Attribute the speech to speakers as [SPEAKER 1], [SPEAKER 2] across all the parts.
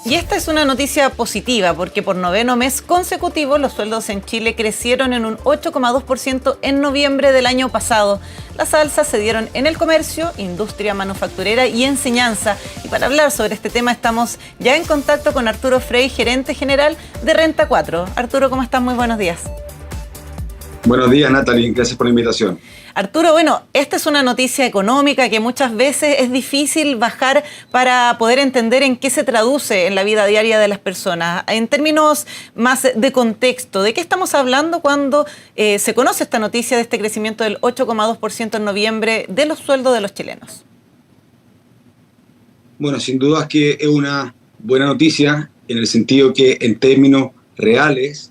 [SPEAKER 1] Y esta es una noticia positiva porque por noveno mes consecutivo los sueldos en Chile crecieron en un 8,2% en noviembre del año pasado. Las alzas se dieron en el comercio, industria manufacturera y enseñanza. Y para hablar sobre este tema estamos ya en contacto con Arturo Frey, gerente general de Renta 4. Arturo, ¿cómo estás? Muy buenos días.
[SPEAKER 2] Buenos días, Natalie. Gracias por la invitación.
[SPEAKER 1] Arturo, bueno, esta es una noticia económica que muchas veces es difícil bajar para poder entender en qué se traduce en la vida diaria de las personas. En términos más de contexto, ¿de qué estamos hablando cuando se conoce esta noticia de este crecimiento del 8,2% en noviembre de los sueldos de los chilenos?
[SPEAKER 2] Bueno, sin duda es que es una buena noticia en el sentido que en términos reales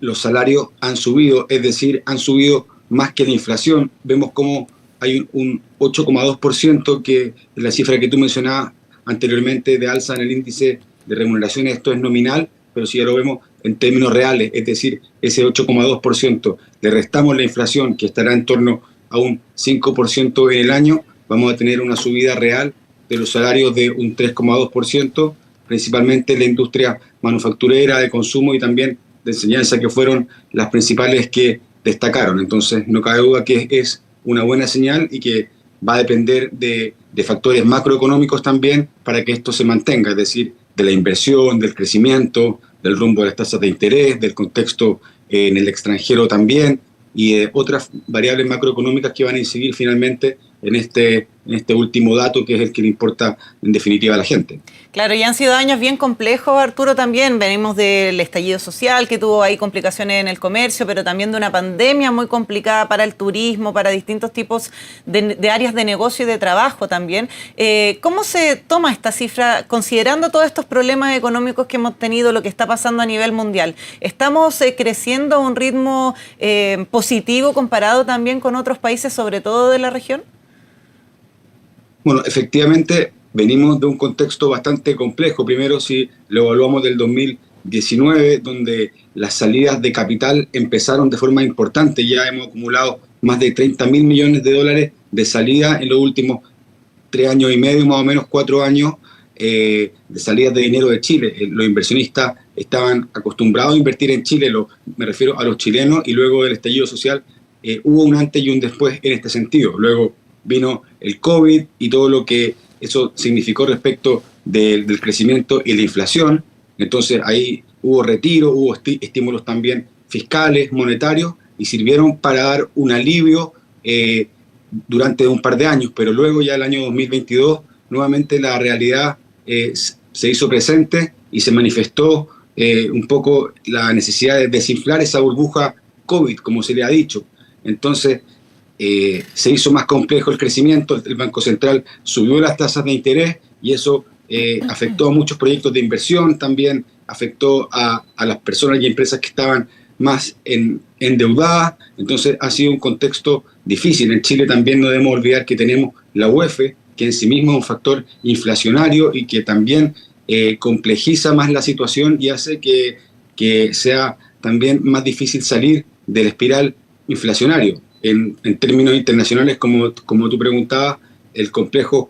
[SPEAKER 2] los salarios han subido, es decir, han subido más que la inflación. Vemos cómo hay un 8,2%, que es la cifra que tú mencionabas anteriormente de alza en el índice de remuneraciones. Esto es nominal, pero si ya lo vemos en términos reales, es decir, ese 8,2%, le restamos la inflación, que estará en torno a un 5% en el año, vamos a tener una subida real de los salarios de un 3,2%, principalmente en la industria manufacturera, de consumo y también de enseñanza, que fueron las principales que destacaron. Entonces, no cabe duda que es una buena señal y que va a depender de factores macroeconómicos también para que esto se mantenga, es decir, de la inversión, del crecimiento, del rumbo de las tasas de interés, del contexto en el extranjero también, y de otras variables macroeconómicas que van a incidir finalmente en este último dato, que es el que le importa en definitiva a la gente.
[SPEAKER 1] Claro, y han sido años bien complejos, Arturo, también. Venimos del estallido social, que tuvo ahí complicaciones en el comercio, pero también de una pandemia muy complicada para el turismo, para distintos tipos de áreas de negocio y de trabajo también. ¿Cómo se toma esta cifra, considerando todos estos problemas económicos que hemos tenido, lo que está pasando a nivel mundial? ¿Estamos creciendo a un ritmo positivo comparado también con otros países, sobre todo de la región?
[SPEAKER 2] Bueno, efectivamente venimos de un contexto bastante complejo. Primero, si lo evaluamos del 2019, donde las salidas de capital empezaron de forma importante. Ya hemos acumulado más de 30.000 millones de dólares de salida en los últimos 3 años y medio, más o menos 4 años, de salidas de dinero de Chile. Los inversionistas estaban acostumbrados a invertir en Chile, me refiero a los chilenos, y luego del estallido social hubo un antes y un después en este sentido. Luego vino el COVID y todo lo que eso significó respecto del crecimiento y la inflación. Entonces ahí hubo retiro, hubo estímulos también fiscales, monetarios, y sirvieron para dar un alivio durante un par de años. Pero luego, ya el año 2022, nuevamente la realidad se hizo presente y se manifestó un poco la necesidad de desinflar esa burbuja COVID, como se le ha dicho. Entonces se hizo más complejo el crecimiento, el Banco Central subió las tasas de interés y eso afectó a muchos proyectos de inversión, también afectó a las personas y empresas que estaban más endeudadas. Entonces ha sido un contexto difícil. En Chile también no debemos olvidar que tenemos la UEF, que en sí mismo es un factor inflacionario y que también complejiza más la situación y hace que sea también más difícil salir de la espiral inflacionario. En términos internacionales, como tú preguntabas, el contexto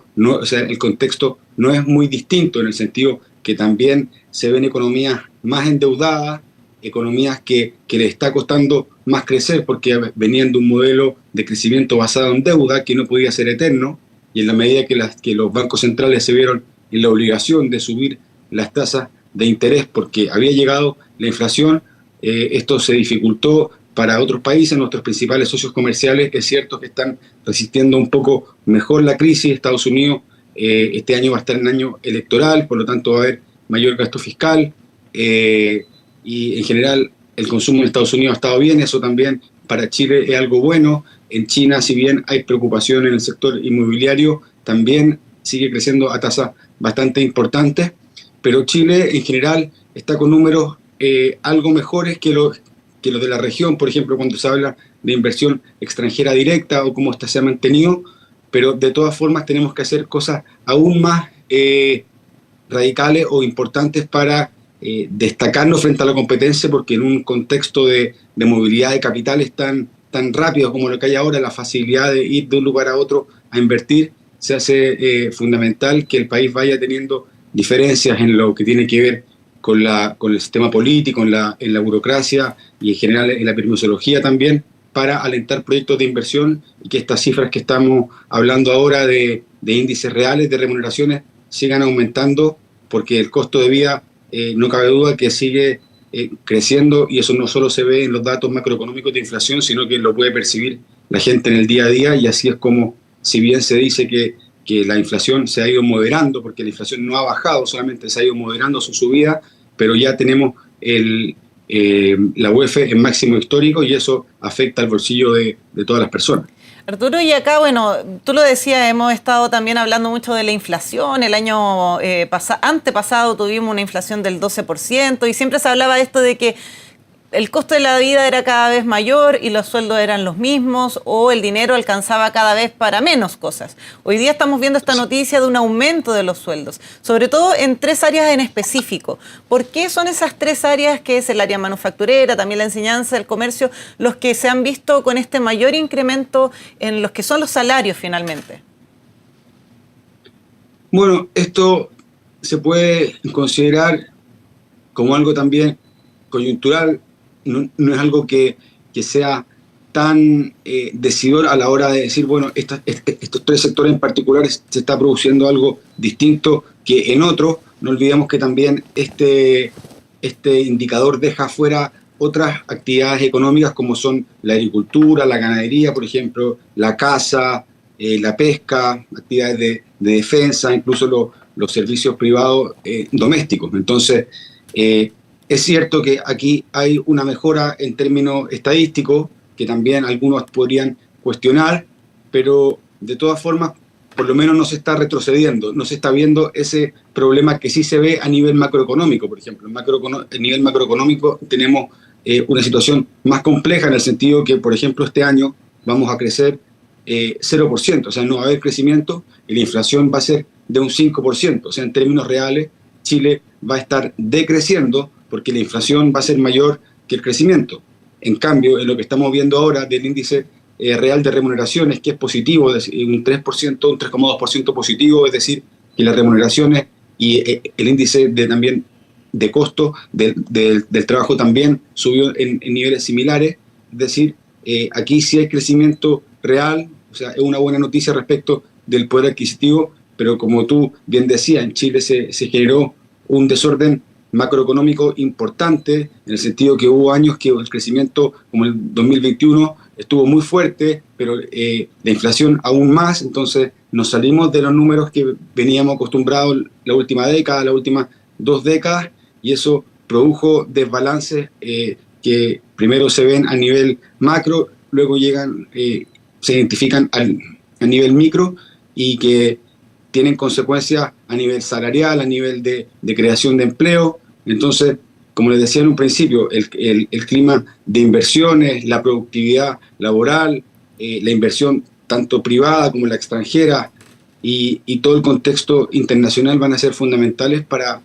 [SPEAKER 2] no es muy distinto, en el sentido que también se ven economías más endeudadas, economías que les está costando más crecer porque venían de un modelo de crecimiento basado en deuda que no podía ser eterno, y en la medida que los bancos centrales se vieron en la obligación de subir las tasas de interés porque había llegado la inflación, esto se dificultó para otros países. Nuestros principales socios comerciales es cierto que están resistiendo un poco mejor la crisis. Estados Unidos este año va a estar en año electoral, por lo tanto va a haber mayor gasto fiscal y en general el consumo en Estados Unidos ha estado bien. Eso también para Chile es algo bueno. En China, si bien hay preocupación en el sector inmobiliario, también sigue creciendo a tasas bastante importantes, pero Chile en general está con números algo mejores que los de la región. Por ejemplo, cuando se habla de inversión extranjera directa o cómo esta se ha mantenido, pero de todas formas tenemos que hacer cosas aún más radicales o importantes para destacarnos frente a la competencia, porque en un contexto de movilidad de capitales tan rápido como lo que hay ahora, la facilidad de ir de un lugar a otro a invertir, se hace fundamental que el país vaya teniendo diferencias en lo que tiene que ver con el sistema político, en la burocracia y en general en la permisología también, para alentar proyectos de inversión y que estas cifras que estamos hablando ahora de índices reales de remuneraciones sigan aumentando, porque el costo de vida no cabe duda que sigue creciendo, y eso no solo se ve en los datos macroeconómicos de inflación, sino que lo puede percibir la gente en el día a día, y así es como, si bien se dice que la inflación se ha ido moderando, porque la inflación no ha bajado, solamente se ha ido moderando su subida, pero ya tenemos la UEF en máximo histórico, y eso afecta al bolsillo de todas las personas.
[SPEAKER 1] Arturo, y acá, bueno, tú lo decías, hemos estado también hablando mucho de la inflación. El año antepasado tuvimos una inflación del 12% y siempre se hablaba de esto de que el costo de la vida era cada vez mayor y los sueldos eran los mismos, o el dinero alcanzaba cada vez para menos cosas. Hoy día estamos viendo esta noticia de un aumento de los sueldos, sobre todo en 3 áreas en específico. ¿Por qué son esas 3 áreas, que es el área manufacturera, también la enseñanza, el comercio, los que se han visto con este mayor incremento en los que son los salarios finalmente?
[SPEAKER 2] Bueno, esto se puede considerar como algo también coyuntural. No es algo que sea tan decidor a la hora de decir, bueno, estos 3 sectores en particular se está produciendo algo distinto que en otros. No olvidemos que también este indicador deja fuera otras actividades económicas como son la agricultura, la ganadería, por ejemplo, la caza, la pesca, actividades de defensa, incluso los servicios privados domésticos. Entonces, es cierto que aquí hay una mejora en términos estadísticos, que también algunos podrían cuestionar, pero de todas formas, por lo menos no se está retrocediendo, no se está viendo ese problema que sí se ve a nivel macroeconómico. Por ejemplo, a nivel macroeconómico tenemos una situación más compleja, en el sentido que, por ejemplo, este año vamos a crecer 0%, o sea, no va a haber crecimiento, y la inflación va a ser de un 5%, o sea, en términos reales, Chile va a estar decreciendo, porque la inflación va a ser mayor que el crecimiento. En cambio, en lo que estamos viendo ahora del índice real de remuneraciones, que es positivo, un 3%, un 3,2% positivo, es decir, que las remuneraciones y el índice también de costo del trabajo también subió en niveles similares. Es decir, aquí sí hay crecimiento real, o sea, es una buena noticia respecto del poder adquisitivo, pero como tú bien decías, en Chile se generó un desorden macroeconómico importante, en el sentido que hubo años que el crecimiento, como el 2021, estuvo muy fuerte, pero la inflación aún más. Entonces nos salimos de los números que veníamos acostumbrados la última década, las últimas 2 décadas, y eso produjo desbalances que primero se ven a nivel macro, luego llegan, se identifican a nivel micro, y que tienen consecuencias a nivel salarial, a nivel de creación de empleo. Entonces, como les decía en un principio, el clima de inversiones, la productividad laboral, la inversión tanto privada como la extranjera, y todo el contexto internacional van a ser fundamentales para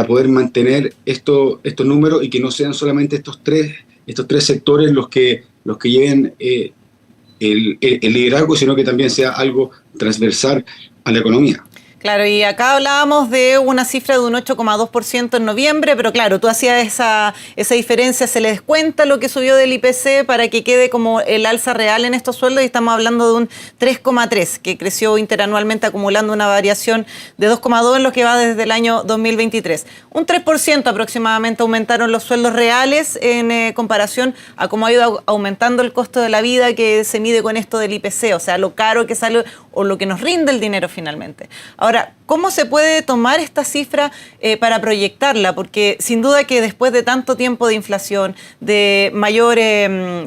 [SPEAKER 2] poder mantener estos números, y que no sean solamente estos tres sectores los que lleven el liderazgo, sino que también sea algo transversal a la economía.
[SPEAKER 1] Claro, y acá hablábamos de una cifra de un 8,2% en noviembre, pero claro, tú hacías esa diferencia, se le descuenta lo que subió del IPC para que quede como el alza real en estos sueldos, y estamos hablando de un 3,3%, que creció interanualmente, acumulando una variación de 2,2% en lo que va desde el año 2023. Un 3% aproximadamente aumentaron los sueldos reales en comparación a cómo ha ido aumentando el costo de la vida, que se mide con esto del IPC, o sea, lo caro que sale o lo que nos rinde el dinero finalmente. Ahora, ¿cómo se puede tomar esta cifra para proyectarla? Porque sin duda que después de tanto tiempo de inflación, de mayor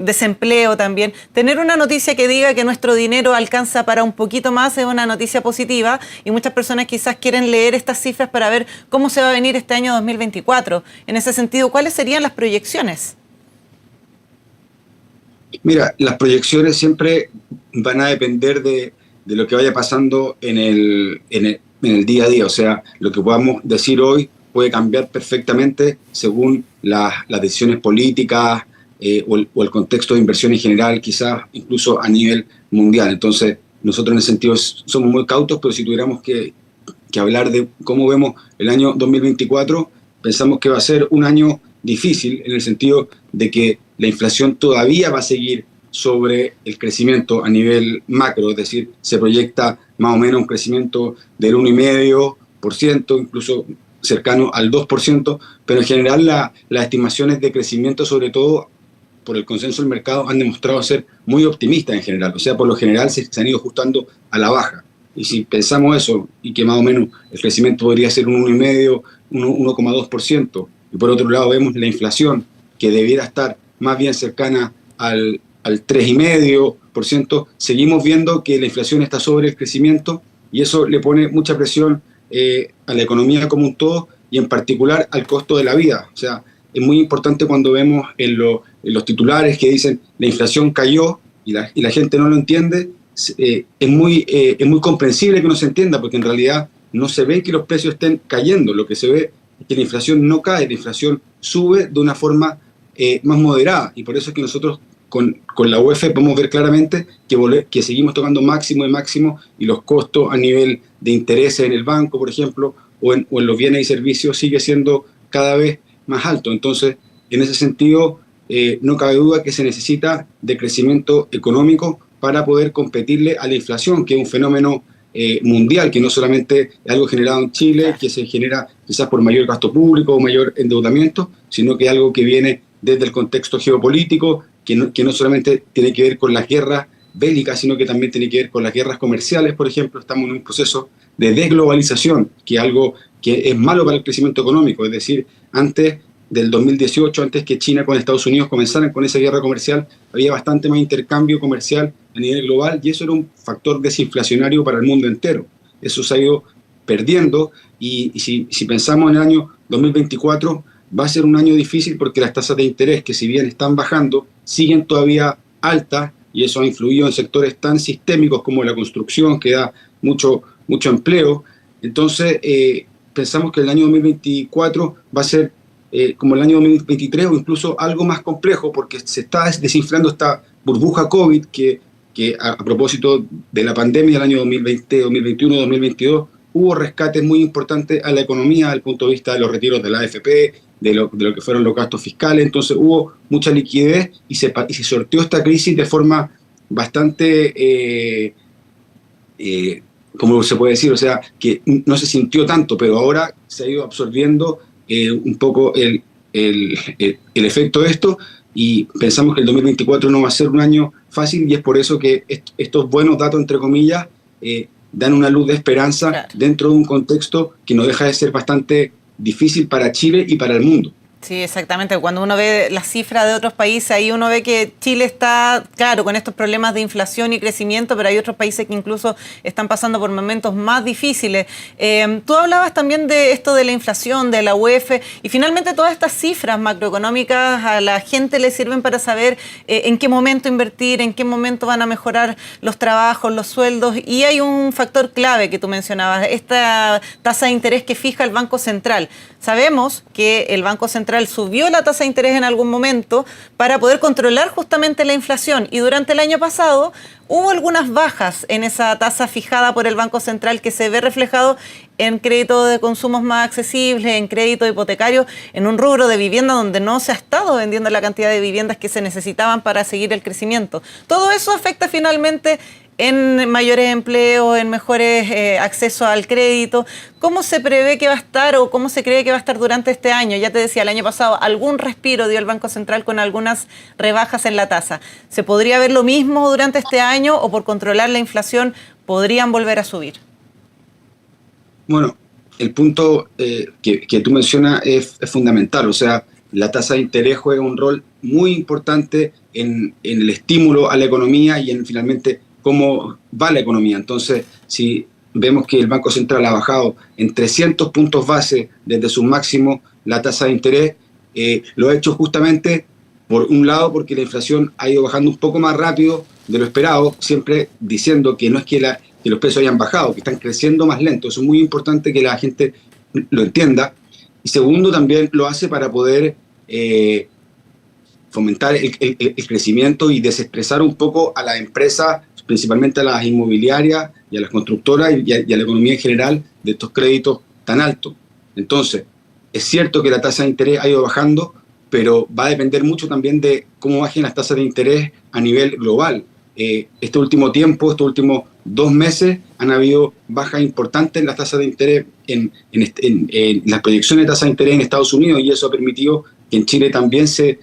[SPEAKER 1] desempleo también, tener una noticia que diga que nuestro dinero alcanza para un poquito más es una noticia positiva, y muchas personas quizás quieren leer estas cifras para ver cómo se va a venir este año 2024. En ese sentido, ¿cuáles serían las proyecciones?
[SPEAKER 2] Mira, las proyecciones siempre van a depender de lo que vaya pasando en el día a día. O sea, lo que podamos decir hoy puede cambiar perfectamente según las decisiones políticas o el contexto de inversión en general, quizás incluso a nivel mundial. Entonces, nosotros en ese sentido somos muy cautos, pero si tuviéramos que que hablar de cómo vemos el año 2024. Pensamos que va a ser un año difícil en el sentido de que la inflación todavía va a seguir sobre el crecimiento a nivel macro, es decir, se proyecta más o menos un crecimiento del 1,5%, incluso cercano al 2%, pero en general las estimaciones de crecimiento, sobre todo por el consenso del mercado, han demostrado ser muy optimistas en general, o sea, por lo general se han ido ajustando a la baja. Y si pensamos eso, y que más o menos el crecimiento podría ser un 1,5%, 1,2%, y por otro lado vemos la inflación, que debiera estar más bien cercana al 3,5%, seguimos viendo que la inflación está sobre el crecimiento, y eso le pone mucha presión a la economía como un todo, y en particular al costo de la vida. O sea, es muy importante cuando vemos en los titulares que dicen la inflación cayó y la gente no lo entiende. Es muy comprensible que no se entienda, porque en realidad no se ve que los precios estén cayendo, lo que se ve es que la inflación no cae, la inflación sube de una forma más moderada, y por eso es que nosotros con la UEF podemos ver claramente que seguimos tocando máximo y máximo, y los costos a nivel de intereses en el banco, por ejemplo, o en los bienes y servicios sigue siendo cada vez más alto. Entonces, en ese sentido, no cabe duda que se necesita de crecimiento económico para poder competirle a la inflación, que es un fenómeno mundial, que no solamente es algo generado en Chile, que se genera quizás por mayor gasto público o mayor endeudamiento, sino que es algo que viene desde el contexto geopolítico, que no solamente tiene que ver con las guerras bélicas, sino que también tiene que ver con las guerras comerciales. Por ejemplo, estamos en un proceso de desglobalización, que es algo que es malo para el crecimiento económico. Es decir, antes del 2018, antes que China con Estados Unidos comenzaran con esa guerra comercial, había bastante más intercambio comercial a nivel global, y eso era un factor desinflacionario para el mundo entero. Eso se ha ido perdiendo, y si pensamos en el año 2024, va a ser un año difícil porque las tasas de interés, que si bien están bajando, siguen todavía altas, y eso ha influido en sectores tan sistémicos como la construcción, que da mucho empleo. Entonces, pensamos que el año 2024 va a ser como el año 2023, o incluso algo más complejo, porque se está desinflando esta burbuja COVID que a propósito de la pandemia del año 2020, 2021, 2022, hubo rescates muy importantes a la economía desde el punto de vista de los retiros de la AFP, de lo que fueron los gastos fiscales. Entonces hubo mucha liquidez y se sorteó esta crisis de forma bastante, ¿cómo se puede decir? O sea, que no se sintió tanto, pero ahora se ha ido absorbiendo un poco el efecto de esto, y pensamos que el 2024 no va a ser un año fácil, y es por eso que estos buenos datos, entre comillas, dan una luz de esperanza, claro, dentro de un contexto que no deja de ser bastante difícil para Chile y para el mundo.
[SPEAKER 1] Sí, exactamente. Cuando uno ve las cifras de otros países, ahí uno ve que Chile está, claro, con estos problemas de inflación y crecimiento, pero hay otros países que incluso están pasando por momentos más difíciles. Tú hablabas también de esto de la inflación, de la UEF, y finalmente todas estas cifras macroeconómicas a la gente le sirven para saber en qué momento invertir, en qué momento van a mejorar los trabajos, los sueldos, y hay un factor clave que tú mencionabas, esta tasa de interés que fija el Banco Central. Sabemos que el Banco Central subió la tasa de interés en algún momento para poder controlar justamente la inflación, y durante el año pasado hubo algunas bajas en esa tasa fijada por el Banco Central, que se ve reflejado en crédito de consumos más accesibles, en crédito hipotecario, en un rubro de vivienda donde no se ha estado vendiendo la cantidad de viviendas que se necesitaban para seguir el crecimiento. Todo eso afecta finalmente en mayores empleos, en mejores acceso al crédito. ¿Cómo se prevé que va a estar, o cómo se cree que va a estar durante este año? Ya te decía, el año pasado algún respiro dio el Banco Central con algunas rebajas en la tasa. ¿Se podría ver lo mismo durante este año, o por controlar la inflación podrían volver a subir?
[SPEAKER 2] Bueno, el punto que tú mencionas es fundamental. O sea, la tasa de interés juega un rol muy importante en el estímulo a la economía y en finalmente cómo va la economía. Entonces, si vemos que el Banco Central ha bajado en 300 puntos base desde su máximo la tasa de interés, lo ha hecho justamente, por un lado, porque la inflación ha ido bajando un poco más rápido de lo esperado, siempre diciendo que no es que los precios hayan bajado, que están creciendo más lento. Eso es muy importante que la gente lo entienda. Y segundo, también lo hace para poder fomentar el crecimiento y desestresar un poco a las empresas principalmente a las inmobiliarias y a las constructoras y a la economía en general de estos créditos tan altos. Entonces, es cierto que la tasa de interés ha ido bajando, pero va a depender mucho también de cómo bajen las tasas de interés a nivel global. Este último tiempo, estos últimos 2 meses, han habido bajas importantes en las tasas de interés, en las proyecciones de tasas de interés en Estados Unidos, y eso ha permitido que en Chile también se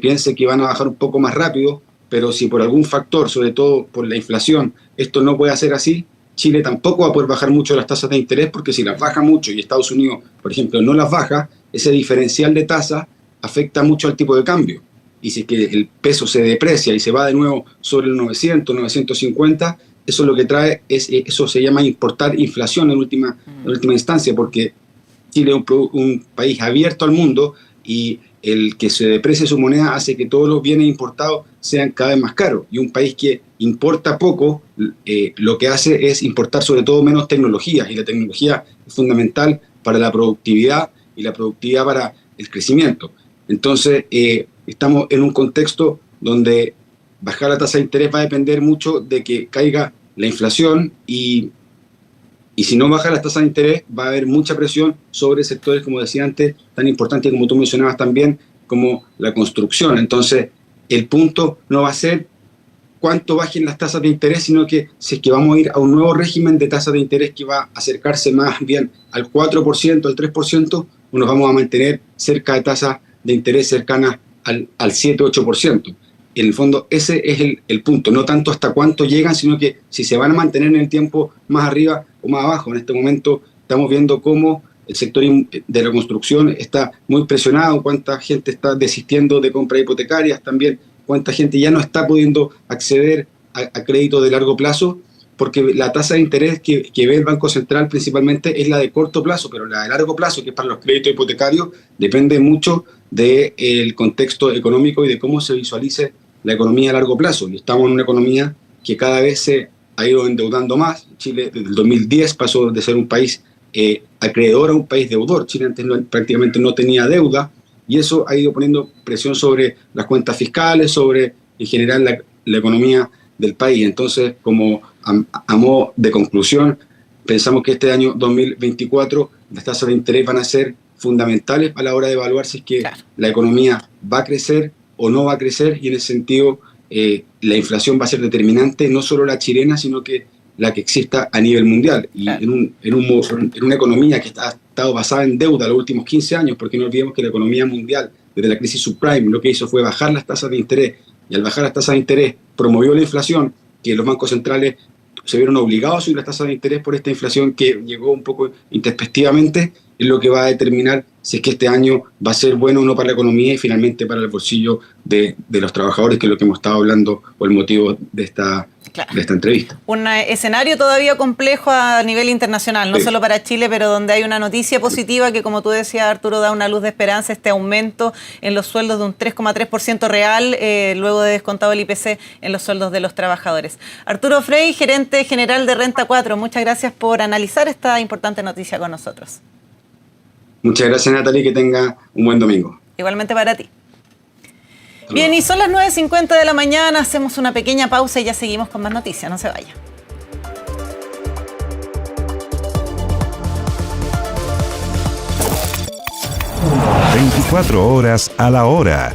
[SPEAKER 2] piense que van a bajar un poco más rápido, pero si por algún factor, sobre todo por la inflación, esto no puede ser así, Chile tampoco va a poder bajar mucho las tasas de interés, porque si las baja mucho y Estados Unidos, por ejemplo, no las baja, ese diferencial de tasas afecta mucho al tipo de cambio. Y si es que el peso se deprecia y se va de nuevo sobre el 900, 950, eso lo que trae eso se llama importar inflación en última instancia, porque Chile es un país abierto al mundo, y el que se deprecie su moneda hace que todos los bienes importados sean cada vez más caros. Y un país que importa poco, lo que hace es importar sobre todo menos tecnologías, y la tecnología es fundamental para la productividad y la productividad para el crecimiento. Entonces, estamos en un contexto donde bajar la tasa de interés va a depender mucho de que caiga la inflación, y si no baja la tasa de interés va a haber mucha presión sobre sectores, como decía antes, tan importantes como tú mencionabas también, como la construcción. Entonces, el punto no va a ser cuánto bajen las tasas de interés, sino que si es que vamos a ir a un nuevo régimen de tasas de interés que va a acercarse más bien al 4%, al 3%, o nos vamos a mantener cerca de tasas de interés cercanas al 7-8%. En el fondo, ese es el punto, no tanto hasta cuánto llegan, sino que si se van a mantener en el tiempo más arriba o más abajo. En este momento estamos viendo cómo el sector de la construcción está muy presionado, cuánta gente está desistiendo de compras hipotecarias, también cuánta gente ya no está pudiendo acceder a créditos de largo plazo, porque la tasa de interés que ve el Banco Central principalmente es la de corto plazo, pero la de largo plazo, que es para los créditos hipotecarios, depende mucho del contexto económico y de cómo se visualice la economía a largo plazo. Y estamos en una economía que cada vez se ha ido endeudando más. Chile desde el 2010 pasó de ser un país acreedor a un país deudor. Chile antes prácticamente no tenía deuda, y eso ha ido poniendo presión sobre las cuentas fiscales, sobre en general la economía del país. Entonces, como a modo de conclusión, pensamos que este año 2024 las tasas de interés van a ser fundamentales a la hora de evaluar si es que la economía va a crecer o no va a crecer, y en ese sentido la inflación va a ser determinante, no solo la chilena, sino que la que exista a nivel mundial. Y en una economía que ha estado basada en deuda los últimos 15 años, porque no olvidemos que la economía mundial, desde la crisis subprime, lo que hizo fue bajar las tasas de interés, y al bajar las tasas de interés promovió la inflación, que los bancos centrales se vieron obligados a subir las tasas de interés por esta inflación que llegó un poco intempestivamente, es lo que va a determinar si es que este año va a ser bueno o no para la economía y finalmente para el bolsillo de los trabajadores, que es lo que hemos estado hablando o el motivo de esta entrevista.
[SPEAKER 1] Un escenario todavía complejo a nivel internacional, no solo para Chile, pero donde hay una noticia positiva que, como tú decías, Arturo, da una luz de esperanza, este aumento en los sueldos de un 3,3% real, luego de descontado el IPC en los sueldos de los trabajadores. Arturo Frey, gerente general de Renta 4, muchas gracias por analizar esta importante noticia con nosotros.
[SPEAKER 2] Muchas gracias, Natalie, que tenga un buen domingo.
[SPEAKER 1] Igualmente para ti. Bien, y son las 9:50 de la mañana, hacemos una pequeña pausa y ya seguimos con más noticias, no se vaya.
[SPEAKER 3] 24 horas a la hora.